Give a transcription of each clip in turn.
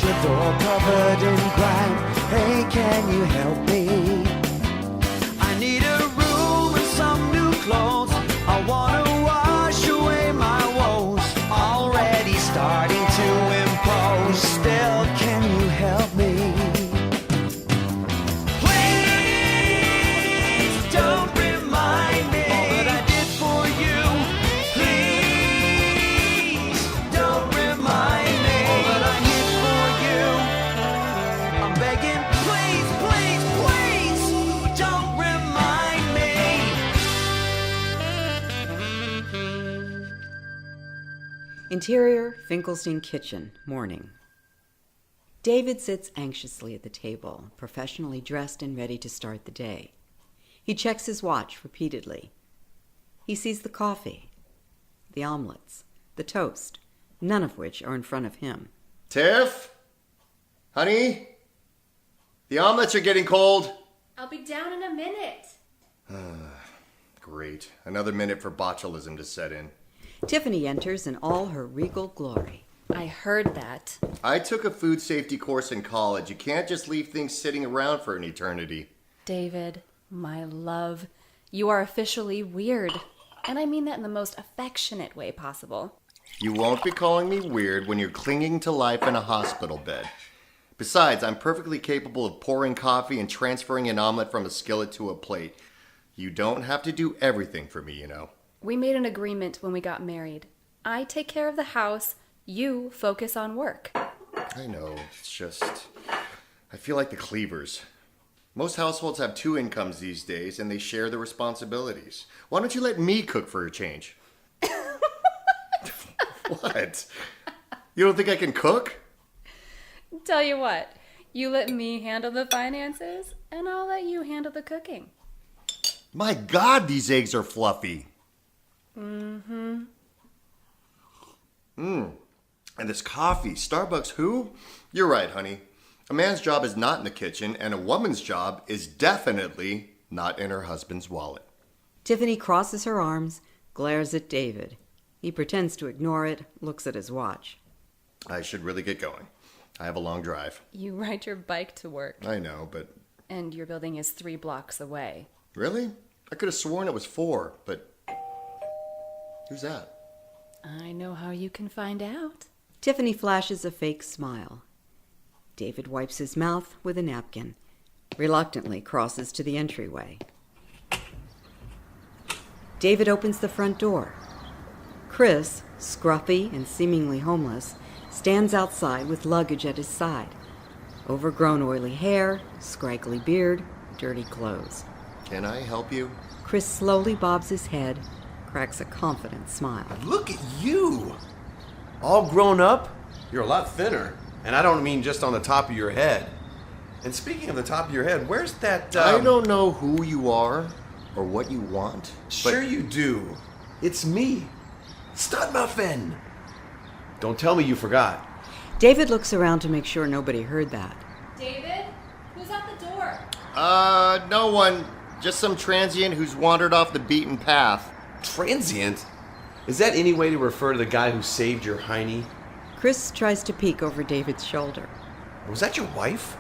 with all covered in grime. Hey, can you help me? I need a room and some new clothes. I wanna wash away my woes. Already starting to impose. Still, can you help me? Please don't remind me all that I did for you. Please don't remind me all that I did for you. I'm begging, please, please, please don't remind me. Interior, Finkelstein kitchen, morning. David sits anxiously at the table, professionally dressed and ready to start the day. He checks his watch repeatedly. He sees the coffee, the omelets, the toast, none of which are in front of him. Tiff? Honey? The omelets are getting cold. I'll be down in a minute. Great. Another minute for botulism to set in. Tiffany enters in all her regal glory. I heard that. I took a food safety course in college. You can't just leave things sitting around for an eternity. David, my love, you are officially weird. And I mean that in the most affectionate way possible. You won't be calling me weird when you're clinging to life in a hospital bed. Besides, I'm perfectly capable of pouring coffee and transferring an omelet from a skillet to a plate. You don't have to do everything for me, you know. We made an agreement when we got married. I take care of the house, you focus on work. I know, it's just... I feel like the Cleavers. Most households have 2 incomes these days, and they share the responsibilities. Why don't you let me cook for a change? What? You don't think I can cook? Tell you what, you let me handle the finances, and I'll let you handle the cooking. My God, these eggs are fluffy. Mm-hmm. And this coffee, Starbucks who? You're right, honey. A man's job is not in the kitchen, and a woman's job is definitely not in her husband's wallet. Tiffany crosses her arms, glares at David. He pretends to ignore it, looks at his watch. I should really get going. I have a long drive. You ride your bike to work. I know, but... And your building is 3 blocks away. Really? I could have sworn it was 4, but... Who's that? I know how you can find out. Tiffany flashes a fake smile. David wipes his mouth with a napkin, reluctantly crosses to the entryway. David opens the front door. Chris, scruffy and seemingly homeless, stands outside with luggage at his side. Overgrown oily hair, scraggly beard, dirty clothes. Can I help you? Chris slowly bobs his head, cracks a confident smile. Look at you! All grown up? You're a lot thinner. And I don't mean just on the top of your head. And speaking of the top of your head, where's that, I don't know who you are or what you want. Sure you do. It's me. Stud Muffin! Don't tell me you forgot. David looks around to make sure nobody heard that. David? Who's at the door? No one. Just some transient who's wandered off the beaten path. Transient? Is that any way to refer to the guy who saved your hiney? Chris tries to peek over David's shoulder. Was that your wife?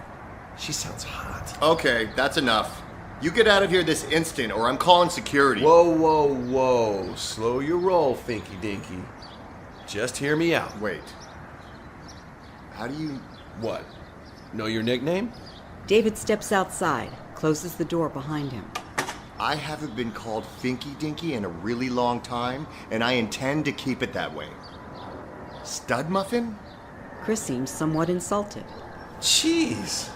She sounds hot. Okay, that's enough. You get out of here this instant or I'm calling security. Whoa, whoa, whoa. Slow your roll, Finky Dinky. Just hear me out. Wait. How do you... What? Know your nickname? David steps outside, closes the door behind him. I haven't been called Finky Dinky in a really long time, and I intend to keep it that way. Stud Muffin? Chris seems somewhat insulted. Jeez.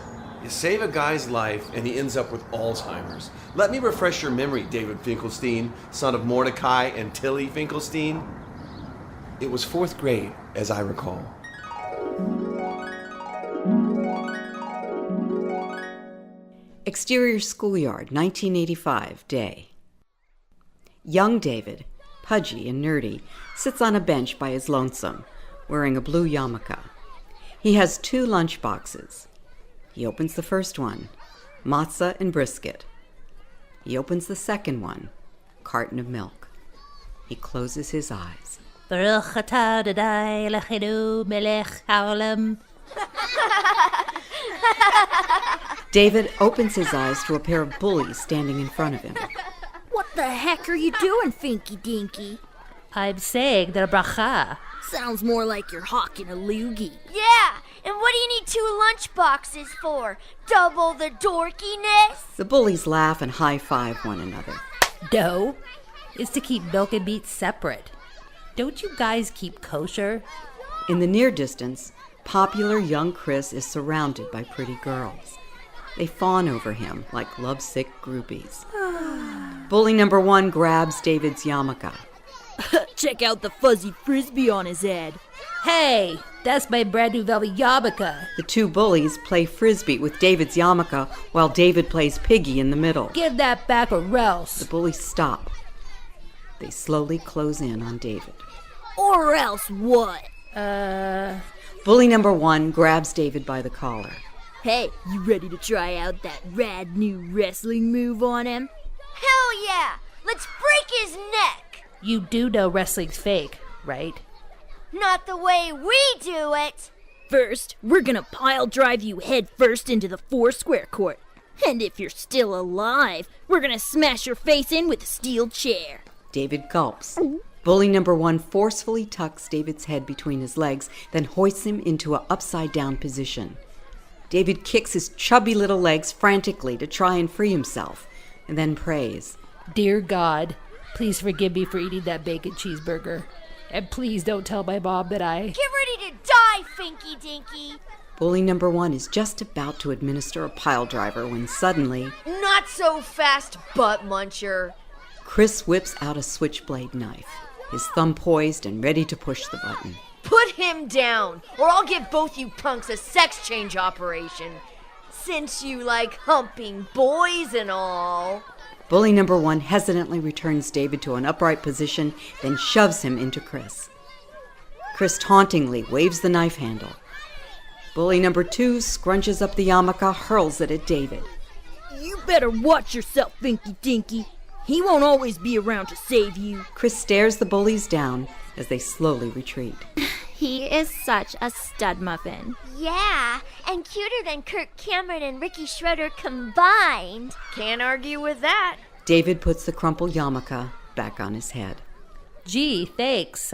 You save a guy's life and he ends up with Alzheimer's. Let me refresh your memory, David Finkelstein, son of Mordecai and Tilly Finkelstein. It was 4th grade, as I recall. Exterior schoolyard, 1985, day. Young David, pudgy and nerdy, sits on a bench by his lonesome, wearing a blue yarmulke. He has 2 lunch boxes. He opens the first one, matzah and brisket. He opens the second one, carton of milk. He closes his eyes. Baruch atah Adonai Eloheinu melech haolam David opens his eyes to a pair of bullies standing in front of him. What the heck are you doing, Finky Dinky? I'm saying the bracha. Sounds more like you're hawking a loogie. Yeah, and what do you need 2 lunch boxes for? Double the dorkiness? The bullies laugh and high-five one another. Dough is to keep milk and meat separate. Don't you guys keep kosher? In the near distance, popular young Chris is surrounded by pretty girls. They fawn over him like lovesick groupies. Bully number 1 grabs David's yarmulke. Check out the fuzzy frisbee on his head. Hey, that's my brand new velvet yarmulke. The 2 bullies play frisbee with David's yarmulke while David plays piggy in the middle. Give that back or else. The bullies stop. They slowly close in on David. Or else what? Bully number 1 grabs David by the collar. Hey, you ready to try out that rad new wrestling move on him? Hell yeah! Let's break his neck! You do know wrestling's fake, right? Not the way we do it! First, we're gonna pile drive you head first into the 4-square court. And if you're still alive, we're gonna smash your face in with a steel chair. David gulps. Bully number 1 forcefully tucks David's head between his legs, then hoists him into an upside-down position. David kicks his chubby little legs frantically to try and free himself, and then prays. Dear God, please forgive me for eating that bacon cheeseburger. And please don't tell my mom that I... Get ready to die, Finky Dinky! Bully number 1 is just about to administer a pile driver when suddenly... Not so fast, butt muncher! Chris whips out a switchblade knife, his thumb poised and ready to push the button. Put him down, or I'll give both you punks a sex change operation. Since you like humping boys and all. Bully number 1 hesitantly returns David to an upright position, then shoves him into Chris. Chris tauntingly waves the knife handle. Bully number 2 scrunches up the yarmulke, hurls it at David. You better watch yourself, Finky Dinky. He won't always be around to save you. Chris stares the bullies down as they slowly retreat. He is such a stud muffin. Yeah, and cuter than Kirk Cameron and Ricky Schroeder combined. Can't argue with that. David puts the crumpled yarmulke back on his head. Gee, thanks.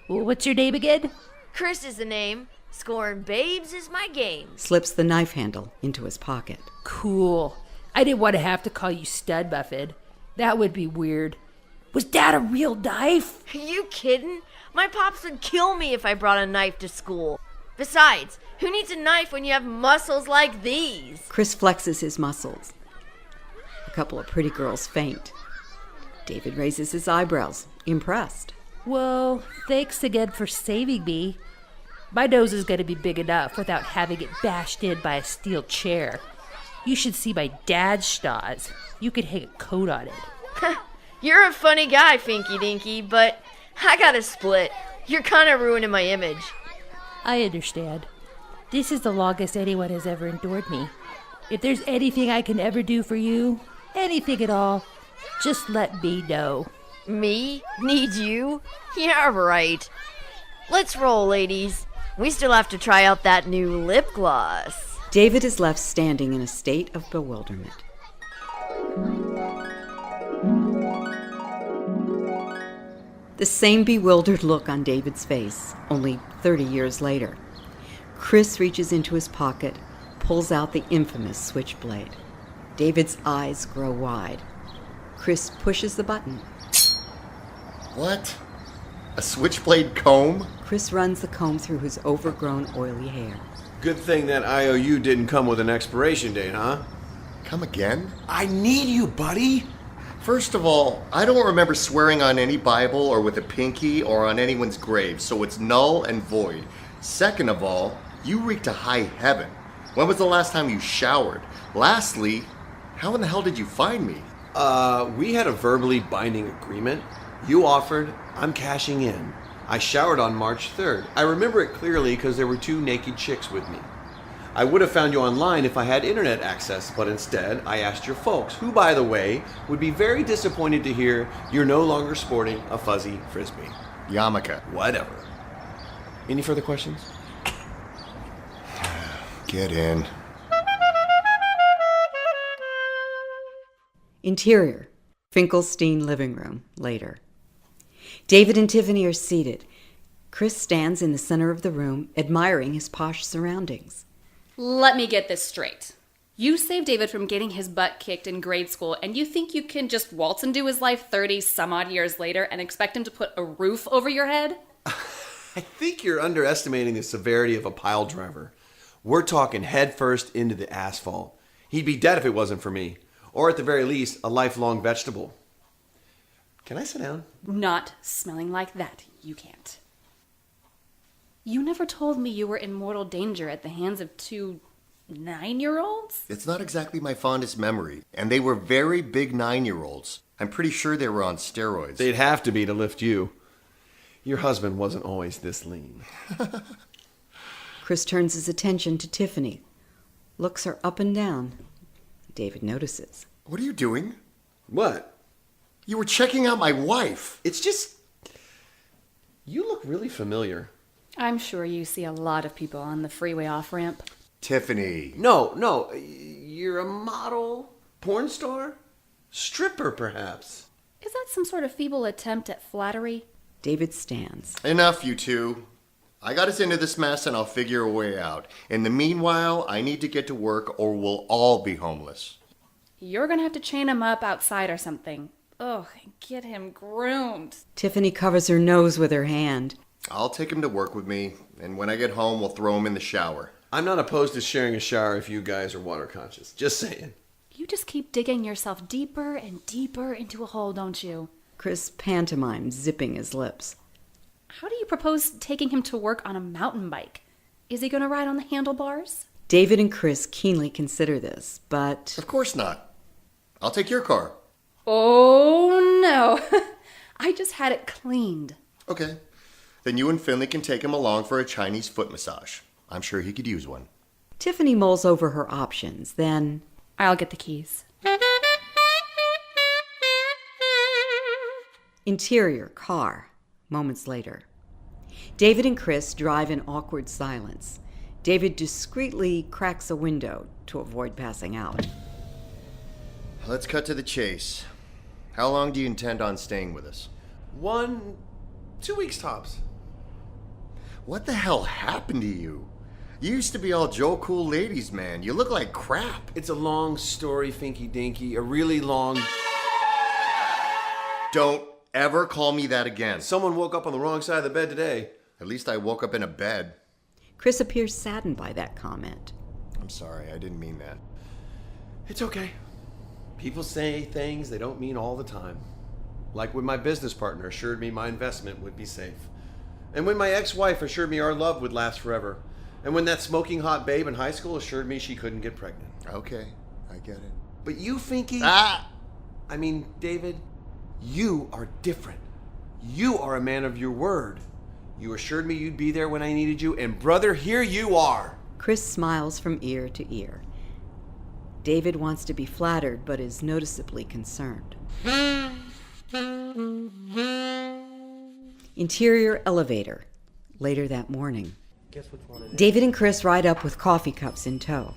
What's your name again? Chris is the name. Scoring babes is my game. Slips the knife handle into his pocket. Cool. I didn't want to have to call you stud muffin. That would be weird. Was that a real knife? Are you kidding? My pops would kill me if I brought a knife to school. Besides, who needs a knife when you have muscles like these? Chris flexes his muscles. A couple of pretty girls faint. David raises his eyebrows, impressed. Well, thanks again for saving me. My nose is going to be big enough without having it bashed in by a steel chair. You should see my dad's schnoz. You could hang a coat on it. You're a funny guy, Finky Dinky, but I gotta split. You're kind of ruining my image. I understand. This is the longest anyone has ever endured me. If there's anything I can ever do for you, anything at all, just let me know. Me? Need you? Yeah, right. Let's roll, ladies. We still have to try out that new lip gloss. David is left standing in a state of bewilderment. The same bewildered look on David's face, only 30 years later. Chris reaches into his pocket, pulls out the infamous switchblade. David's eyes grow wide. Chris pushes the button. What? A switchblade comb? Chris runs the comb through his overgrown, oily hair. Good thing that I.O.U. didn't come with an expiration date, huh? Come again? I need you, buddy. First of all, I don't remember swearing on any Bible or with a pinky or on anyone's grave, so it's null and void. Second of all, you reek to high heaven. When was the last time you showered? Lastly, how in the hell did you find me? We had a verbally binding agreement. You offered, I'm cashing in. I showered on March 3rd. I remember it clearly because there were 2 naked chicks with me. I would have found you online if I had internet access, but instead I asked your folks, who, by the way, would be very disappointed to hear you're no longer sporting a fuzzy frisbee. Yarmulke. Whatever. Any further questions? Get in. Interior, Finkelstein living room, later. David and Tiffany are seated. Chris stands in the center of the room, admiring his posh surroundings. Let me get this straight. You saved David from getting his butt kicked in grade school, and you think you can just waltz into his life 30 some odd years later and expect him to put a roof over your head? I think you're underestimating the severity of a pile driver. We're talking head first into the asphalt. He'd be dead if it wasn't for me. Or at the very least, a lifelong vegetable. Can I sit down? Not smelling like that, you can't. You never told me you were in mortal danger at the hands of 2 9-year-olds? It's not exactly my fondest memory, and they were very big 9-year-olds. I'm pretty sure they were on steroids. They'd have to be to lift you. Your husband wasn't always this lean. Chris turns his attention to Tiffany, looks her up and down. David notices. What are you doing? What? You were checking out my wife. It's just... You look really familiar. I'm sure you see a lot of people on the freeway off-ramp. Tiffany. No. You're a model? Porn star? Stripper, perhaps? Is that some sort of feeble attempt at flattery? David stands. Enough, you two. I got us into this mess and I'll figure a way out. In the meanwhile, I need to get to work or we'll all be homeless. You're gonna have to chain him up outside or something. Ugh, get him groomed. Tiffany covers her nose with her hand. I'll take him to work with me, and when I get home, we'll throw him in the shower. I'm not opposed to sharing a shower if you guys are water conscious. Just saying. You just keep digging yourself deeper and deeper into a hole, don't you? Chris pantomimes, zipping his lips. How do you propose taking him to work on a mountain bike? Is he gonna ride on the handlebars? David and Chris keenly consider this, but... Of course not. I'll take your car. Oh, no. I just had it cleaned. Okay. Then you and Finley can take him along for a Chinese foot massage. I'm sure he could use one. Tiffany mulls over her options, then... I'll get the keys. Interior, car. Moments later. David and Chris drive in awkward silence. David discreetly cracks a window to avoid passing out. Let's cut to the chase. How long do you intend on staying with us? 2 weeks tops. What the hell happened to you? You used to be all Joe Cool ladies, man. You look like crap. It's a long story, Finky Dinky. A really long... Don't ever call me that again. Someone woke up on the wrong side of the bed today. At least I woke up in a bed. Chris appears saddened by that comment. I'm sorry, I didn't mean that. It's okay. People say things they don't mean all the time. Like when my business partner assured me my investment would be safe. And when my ex-wife assured me our love would last forever. And when that smoking hot babe in high school assured me she couldn't get pregnant. Okay, I get it. But you, Finky... David, you are different. You are a man of your word. You assured me you'd be there when I needed you, and brother, here you are. Chris smiles from ear to ear. David wants to be flattered, but is noticeably concerned. Interior elevator. Later that morning. David and Chris ride up with coffee cups in tow.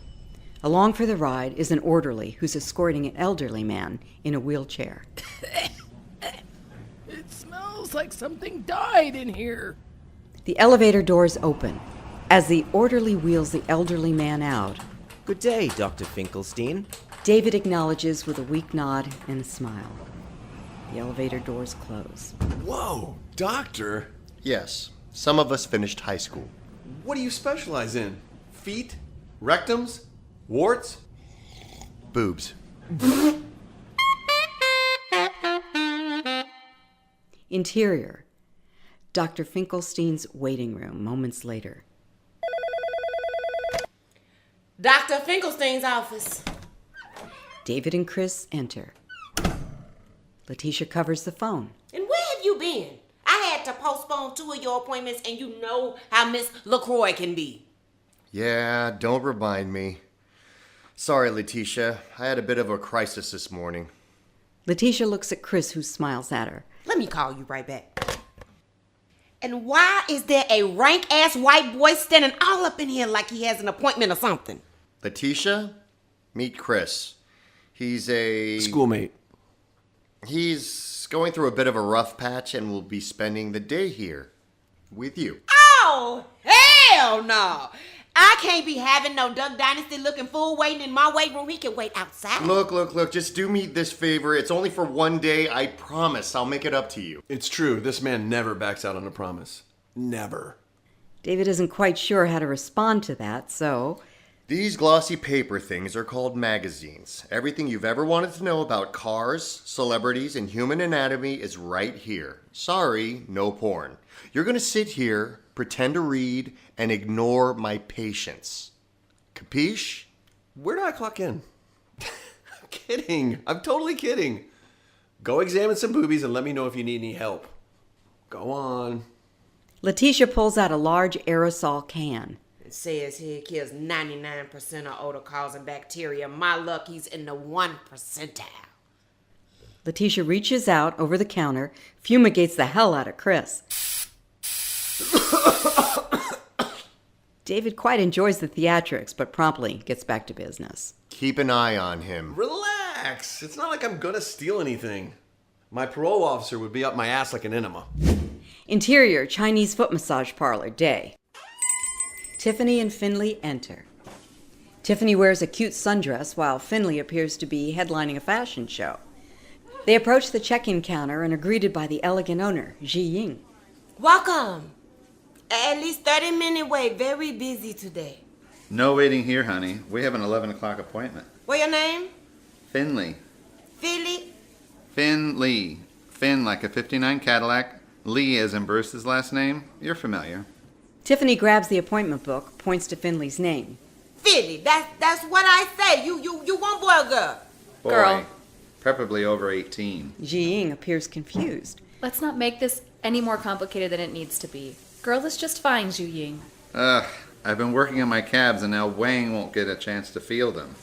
Along for the ride is an orderly who's escorting an elderly man in a wheelchair. It smells like something died in here. The elevator doors open. As the orderly wheels the elderly man out, Good day, Dr. Finkelstein. David acknowledges with a weak nod and a smile. The elevator doors close. Whoa, doctor. Yes, some of us finished high school. What do you specialize in? Feet? Rectums? Warts? Boobs. Interior. Dr. Finkelstein's waiting room, moments later. Dr. Finkelstein's office. David and Chris enter. LATISHA covers the phone. And where have you been? I had to postpone 2 of your appointments, and you know how Miss LACROIX can be. Yeah, don't remind me. Sorry, LATISHA. I had a bit of a crisis this morning. LATISHA looks at Chris, who smiles at her. Let me call you right back. And why is there a rank-ass white boy standing all up in here like he has an appointment or something? LATISHA, meet Chris. He's a... Schoolmate. He's going through a bit of a rough patch and will be spending the day here with you. Oh, hell no! I can't be having no Duck Dynasty looking fool waiting in my weight room. He can wait outside. Look, just do me this favor. It's only for one day. I promise I'll make it up to you. It's true. This man never backs out on a promise. Never. David isn't quite sure how to respond to that, so... These glossy paper things are called magazines. Everything you've ever wanted to know about cars, celebrities, and human anatomy is right here. Sorry, no porn. You're gonna sit here, pretend to read, and ignore my patience. Capiche? Where do I clock in? I'm kidding. I'm totally kidding. Go examine some boobies and let me know if you need any help. Go on. LATISHA pulls out a large aerosol can. It says here it kills 99% of odor-causing bacteria. My luck, he's in the 1 percentile. LATISHA reaches out over the counter, fumigates the hell out of Chris. David quite enjoys the theatrics, but promptly gets back to business. Keep an eye on him. Relax. It's not like I'm gonna steal anything. My parole officer would be up my ass like an enema. Interior, Chinese foot massage parlor, day. Tiffany and Finley enter. Tiffany wears a cute sundress while Finley appears to be headlining a fashion show. They approach the check-in counter and are greeted by the elegant owner, XIUYING. Welcome. At least 30-minute wait. Very busy today. No waiting here, honey. We have an 11 o'clock appointment. What your name? Finley. Philly? Finley. Finn like a 59 Cadillac. Lee as in Bruce's last name. You're familiar. Tiffany grabs the appointment book, points to Finley's name. Philly. That's what I say. You want boy or girl? Boy. Girl. Preferably over 18. XIUYING appears confused. Let's not make this any more complicated than it needs to be. Girl is just fine, XIUYING. I've been working on my cabs and now Wang won't get a chance to field them.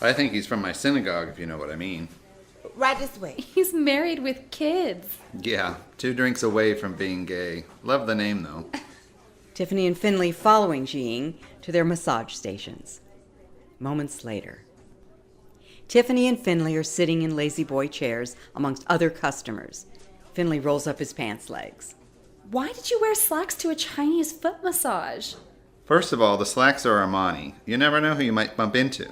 I think he's from my synagogue, if you know what I mean. Right this way. He's married with kids. Yeah, 2 drinks away from being gay. Love the name, though. Tiffany and Finley following XIUYING to their massage stations. Moments later. Tiffany and Finley are sitting in lazy boy chairs amongst other customers. Finley rolls up his pants legs. Why did you wear slacks to a Chinese foot massage? First of all, the slacks are Armani. You never know who you might bump into.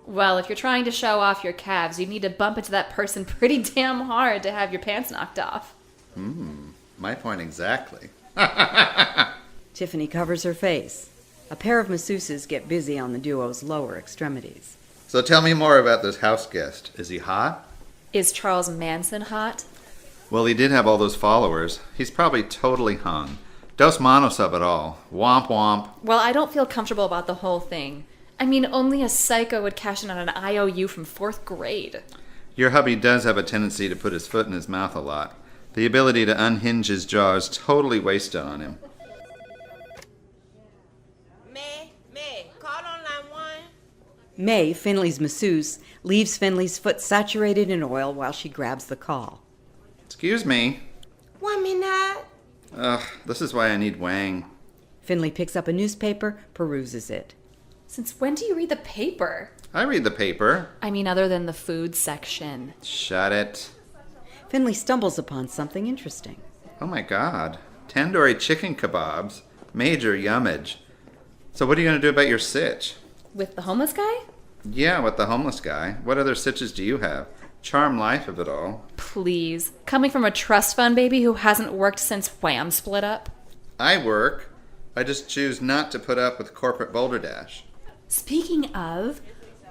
Well, if you're trying to show off your calves, you need to bump into that person pretty damn hard to have your pants knocked off. My point exactly. Tiffany covers her face. A pair of masseuses get busy on the duo's lower extremities. So tell me more about this house guest. Is he hot? Is Charles Manson hot? Well, he did have all those followers. He's probably totally hung. Dos manos of it all. Womp womp. Well, I don't feel comfortable about the whole thing. I mean, only a psycho would cash in on an I.O.U. from 4th grade. Your hubby does have a tendency to put his foot in his mouth a lot. The ability to unhinge his jaw is totally wasted on him. May, call on line 1. May, Finley's masseuse, leaves Finley's foot saturated in oil while she grabs the call. Excuse me. 1 minute. Ugh, this is why I need Wang. Finley picks up a newspaper, peruses it. Since when do you read the paper? I read the paper. I mean, other than the food section. Shut it. Finley stumbles upon something interesting. Oh my god. Tandoori chicken kebabs. Major yummage. So what are you going to do about your sitch? With the homeless guy? Yeah, with the homeless guy. What other sitches do you have? Charm life of it all. Please. Coming from a trust fund baby who hasn't worked since Wham split up? I work. I just choose not to put up with corporate balderdash. Speaking of,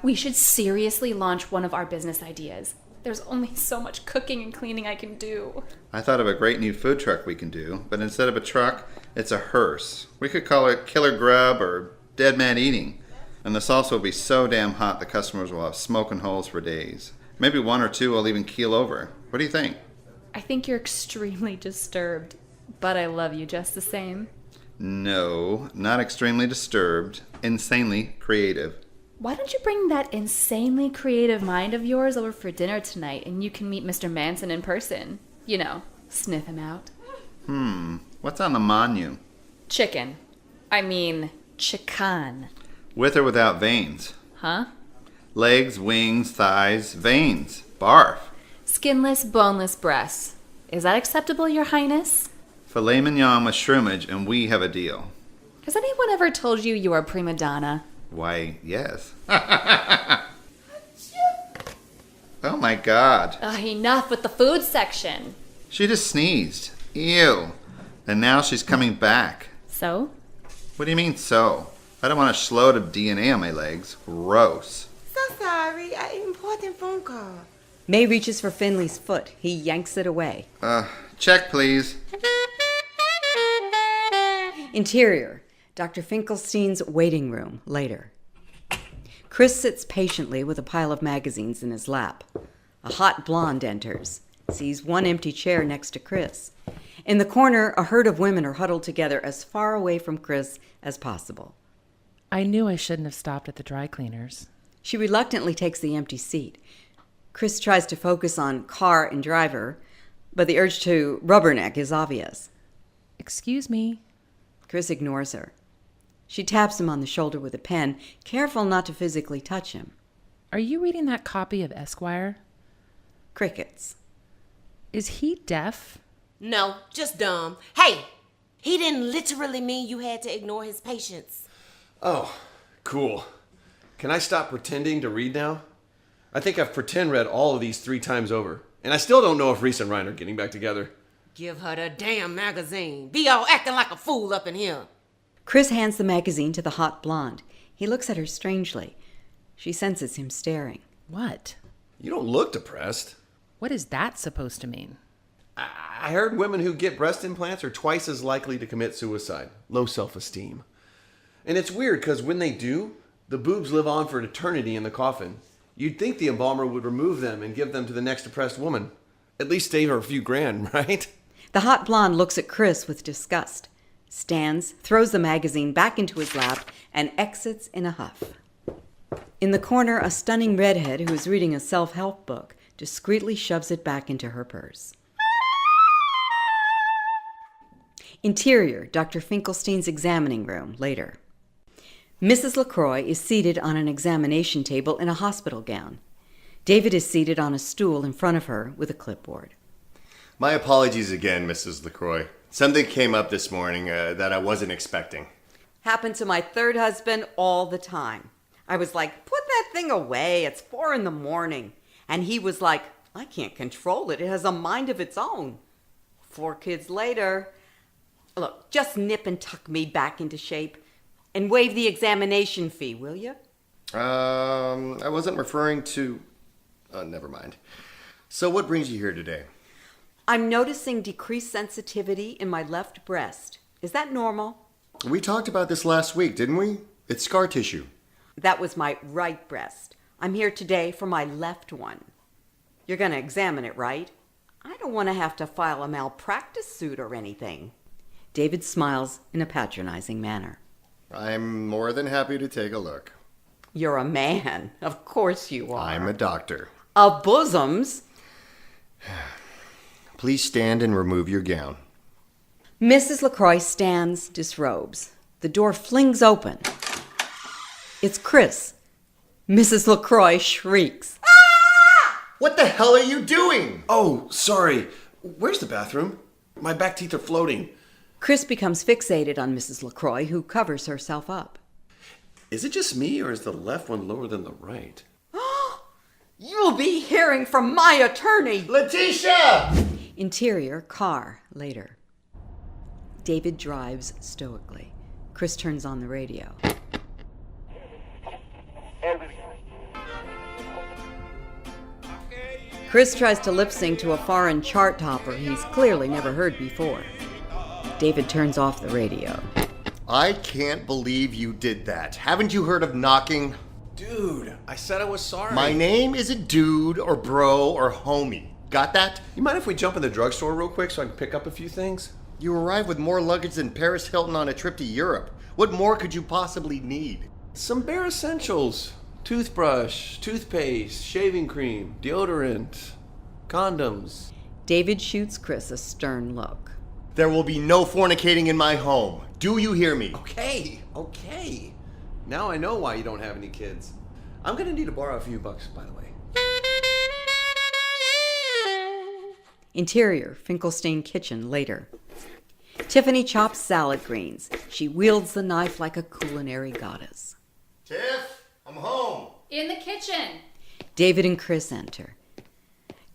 we should seriously launch one of our business ideas. There's only so much cooking and cleaning I can do. I thought of a great new food truck we can do, but instead of a truck, it's a hearse. We could call it Killer Grub or Dead Man Eating. And the sauce will be so damn hot the customers will have smoking holes for days. Maybe 1 or 2 will even keel over. What do you think? I think you're extremely disturbed, but I love you just the same. No, not extremely disturbed. Insanely creative. Why don't you bring that insanely creative mind of yours over for dinner tonight and you can meet Mr. Manson in person? You know, sniff him out. What's on the menu? Chicken. I mean, chicken. With or without veins? Huh? Legs, wings, thighs, veins. Barf. Skinless, boneless breasts. Is that acceptable, Your Highness? Filet mignon with shroomage, and we have a deal. Has anyone ever told you you are a prima donna? Why, yes. Oh my God. Enough with the food section. She just sneezed. Ew. And now she's coming back. So? What do you mean, so? I don't want a schloat of DNA on my legs. Gross. So sorry, an important phone call. May reaches for Finley's foot. He yanks it away. Check, please. Interior, Dr. Finkelstein's waiting room, later. Chris sits patiently with a pile of magazines in his lap. A hot blonde enters, sees one empty chair next to Chris. In the corner, a herd of women are huddled together as far away from Chris as possible. I knew I shouldn't have stopped at the dry cleaners. She reluctantly takes the empty seat. Chris tries to focus on car and driver, but the urge to rubberneck is obvious. Excuse me. Chris ignores her. She taps him on the shoulder with a pen, careful not to physically touch him. Are you reading that copy of Esquire? Crickets. Is he deaf? No, just dumb. Hey, he didn't literally mean you had to ignore his patients. Oh, cool. Can I stop pretending to read now? I think I've pretend read all of these 3 times over. And I still don't know if Reese and Ryan are getting back together. Give her the damn magazine. Be all acting like a fool up in here. Chris hands the magazine to the hot blonde. He looks at her strangely. She senses him staring. What? You don't look depressed. What is that supposed to mean? I heard women who get breast implants are twice as likely to commit suicide. Low self-esteem. And it's weird because when they do, the boobs live on for an eternity in the coffin. You'd think the embalmer would remove them and give them to the next depressed woman. At least save her a few grand, right? The hot blonde looks at Chris with disgust, stands, throws the magazine back into his lap, and exits in a huff. In the corner, a stunning redhead who is reading a self-help book discreetly shoves it back into her purse. Interior, Dr. Finkelstein's examining room, later. Mrs. LaCroix is seated on an examination table in a hospital gown. David is seated on a stool in front of her with a clipboard. My apologies again, Mrs. LaCroix. Something came up this morning that I wasn't expecting. Happened to my third husband all the time. I was like, put that thing away, it's 4 a.m. And he was like, I can't control it, it has a mind of its own. 4 kids later, look, just nip and tuck me back into shape and waive the examination fee, will you? I wasn't referring to... never mind. So what brings you here today? I'm noticing decreased sensitivity in my left breast. Is that normal? We talked about this last week, didn't we? It's scar tissue. That was my right breast. I'm here today for my left one. You're going to examine it, right? I don't want to have to file a malpractice suit or anything. David smiles in a patronizing manner. I'm more than happy to take a look. You're a man. Of course you are. I'm a doctor. Of bosoms. Please stand and remove your gown. Mrs. LaCroix stands, disrobes. The door flings open. It's Chris. Mrs. LaCroix shrieks. Ah! What the hell are you doing? Oh, sorry. Where's the bathroom? My back teeth are floating. Chris becomes fixated on Mrs. LaCroix, who covers herself up. Is it just me, or is the left one lower than the right? You'll be hearing from my attorney! LATISHA! Interior, car, later. David drives stoically. Chris turns on the radio. Chris tries to lip sync to a foreign chart topper he's clearly never heard before. David turns off the radio. I can't believe you did that. Haven't you heard of knocking? Dude, I said I was sorry. My name isn't dude or bro or homie. Got that? You mind if we jump in the drugstore real quick so I can pick up a few things? You arrived with more luggage than Paris Hilton on a trip to Europe. What more could you possibly need? Some bare essentials. Toothbrush, toothpaste, shaving cream, deodorant, condoms. David shoots Chris a stern look. There will be no fornicating in my home. Do you hear me? Okay. Now I know why you don't have any kids. I'm gonna need to borrow a few bucks, by the way. Interior, Finkelstein kitchen, later. Tiffany chops salad greens. She wields the knife like a culinary goddess. Tiff, I'm home. In the kitchen. David and Chris enter.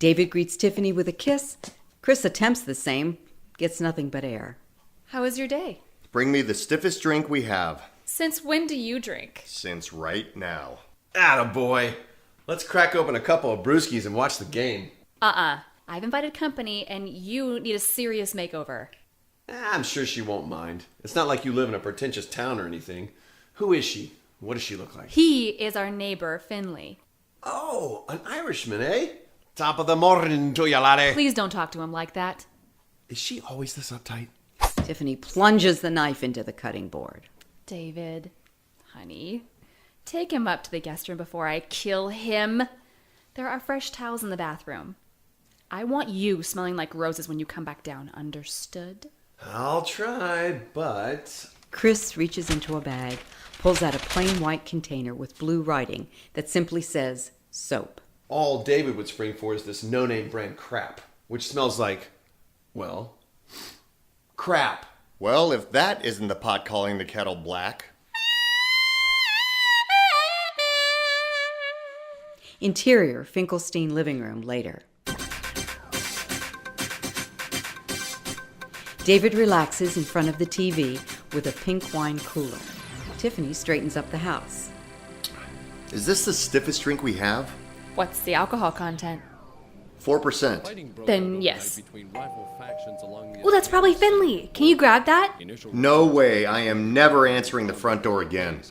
David greets Tiffany with a kiss. Chris attempts the same, gets nothing but air. How was your day? Bring me the stiffest drink we have. Since when do you drink? Since right now. Attaboy. Let's crack open a couple of brewskis and watch the game. I've invited company, and you need a serious makeover. I'm sure she won't mind. It's not like you live in a pretentious town or anything. Who is she? What does she look like? He is our neighbor, Finley. Oh, an Irishman, eh? Top of the morning to you, laddie. Please don't talk to him like that. Is she always this uptight? Tiffany plunges the knife into the cutting board. David, honey, take him up to the guest room before I kill him. There are fresh towels in the bathroom. I want you smelling like roses when you come back down, understood? I'll try, but... Chris reaches into a bag, pulls out a plain white container with blue writing that simply says, soap. All David would spring for is this no-name brand crap, which smells like, well, crap. Well, if that isn't the pot calling the kettle black. Interior, Finkelstein living room, later. David relaxes in front of the TV with a pink wine cooler. Tiffany straightens up the house. Is this the stiffest drink we have? What's the alcohol content? 4%. Then yes. Well, that's probably Finley. Can you grab that? No way. I am never answering the front door again.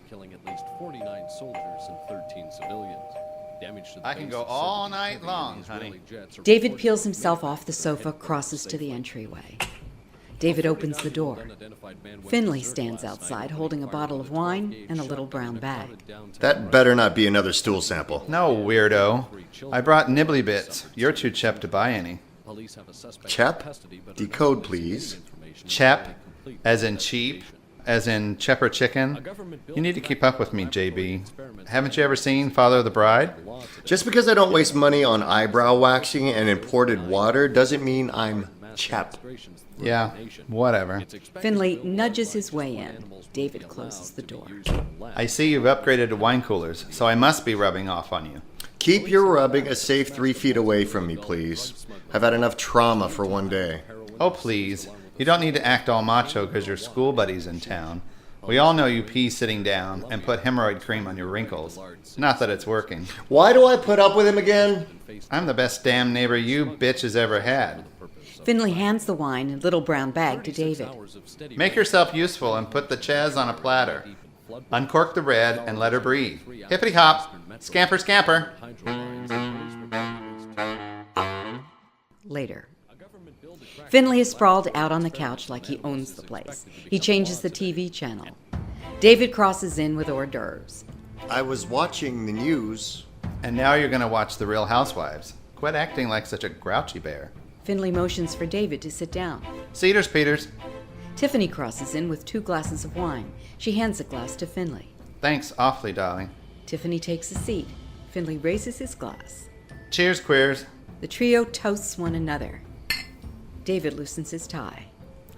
I can go all night long, honey. David peels himself off the sofa, crosses to the entryway. David opens the door. Finley stands outside holding a bottle of wine and a little brown bag. That better not be another stool sample. No, weirdo. I brought nibbly bits. You're too chep to buy any. Chep? Decode, please. Chep, as in cheap, as in chepper chicken. You need to keep up with me, JB. Haven't you ever seen Father of the Bride? Just because I don't waste money on eyebrow waxing and imported water doesn't mean I'm chep. Yeah, whatever. Finley nudges his way in. David closes the door. I see you've upgraded to wine coolers, so I must be rubbing off on you. Keep your rubbing a safe 3 feet away from me, please. I've had enough trauma for one day. Oh, please. You don't need to act all macho because your school buddy's in town. We all know you pee sitting down and put hemorrhoid cream on your wrinkles. Not that it's working. Why do I put up with him again? I'm the best damn neighbor you bitch has ever had. Finley hands the wine and little brown bag to David. Make yourself useful and put the chaz on a platter. Uncork the red and let her breathe. Hippity hop, scamper scamper. Later. Finley is sprawled out on the couch like he owns the place. He changes the TV channel. David crosses in with hors d'oeuvres. I was watching the news. And now you're going to watch The Real Housewives. Quit acting like such a grouchy bear. Finley motions for David to sit down. Cedars Peters. Tiffany crosses in with 2 glasses of wine. She hands a glass to Finley. Thanks awfully, darling. Tiffany takes a seat. Finley raises his glass. Cheers, queers. The trio toasts one another. David loosens his tie.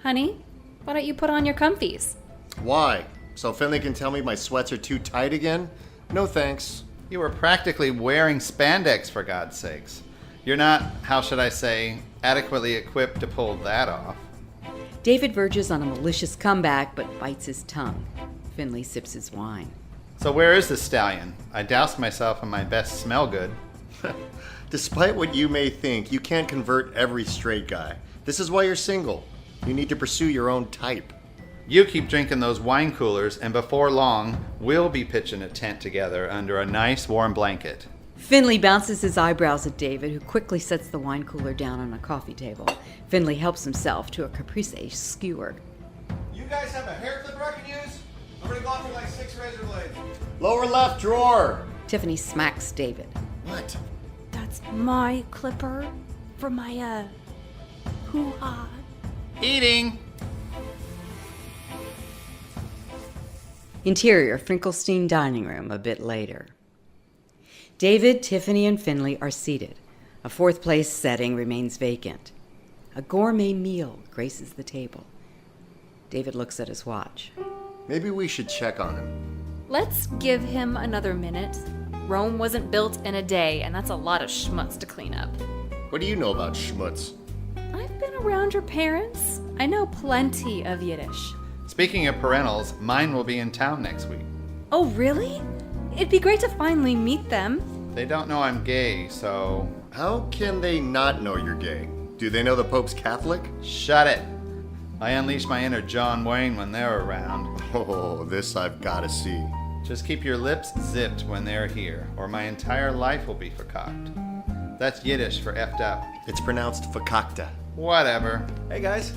Honey, why don't you put on your comfies? Why? So Finley can tell me my sweats are too tight again? No thanks. You were practically wearing spandex, for God's sakes. You're not, how should I say, adequately equipped to pull that off. David verges on a malicious comeback, but bites his tongue. Finley sips his wine. So where is the stallion? I doused myself in my best smell good. Despite what you may think, you can't convert every straight guy. This is why you're single. You need to pursue your own type. You keep drinking those wine coolers, and before long, we'll be pitching a tent together under a nice warm blanket. Finley bounces his eyebrows at David, who quickly sets the wine cooler down on a coffee table. Finley helps himself to a caprese skewer. You guys have a hair clipper I can use? I've already gone through like 6 razor blades. Lower left drawer. Tiffany smacks David. What? That's my clipper for my, hoo-ha. Eating! Interior Finkelstein dining room a bit later. David, Tiffany, and Finley are seated. A fourth place setting remains vacant. A gourmet meal graces the table. David looks at his watch. Maybe we should check on him. Let's give him another minute. Rome wasn't built in a day, and that's a lot of schmutz to clean up. What do you know about schmutz? I've been around your parents. I know plenty of Yiddish. Speaking of parentals, mine will be in town next week. Oh, really? It'd be great to finally meet them. They don't know I'm gay, so... How can they not know you're gay? Do they know the Pope's Catholic? Shut it! I unleash my inner John Wayne when they're around. Oh, this I've gotta see. Just keep your lips zipped when they're here, or my entire life will be verkackt. That's Yiddish for effed up. It's pronounced fakakta. Whatever. Hey guys.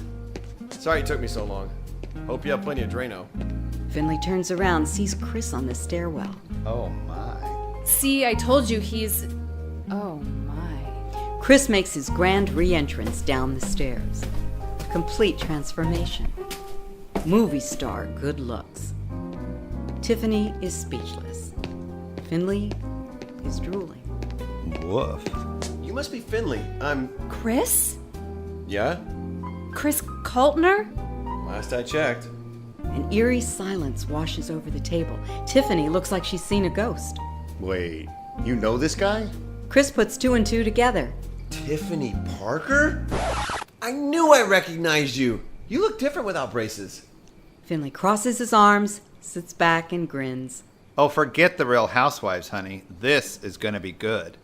Sorry it took me so long. Hope you have plenty of Drano. Finley turns around, sees Chris on the stairwell. Oh my. See, I told you he's... Oh, my. Chris makes his grand re-entrance down the stairs. Complete transformation. Movie star good looks. Tiffany is speechless. Finley is drooling. Woof. You must be Finley. I'm... Chris? Yeah? Chris Kaltner? Last I checked. An eerie silence washes over the table. Tiffany looks like she's seen a ghost. Wait, you know this guy? Chris puts two and two together. Tiffany Parker? I knew I recognized you. You look different without braces. Finley crosses his arms, sits back and grins. Oh, forget the Real Housewives, honey. This is gonna be good.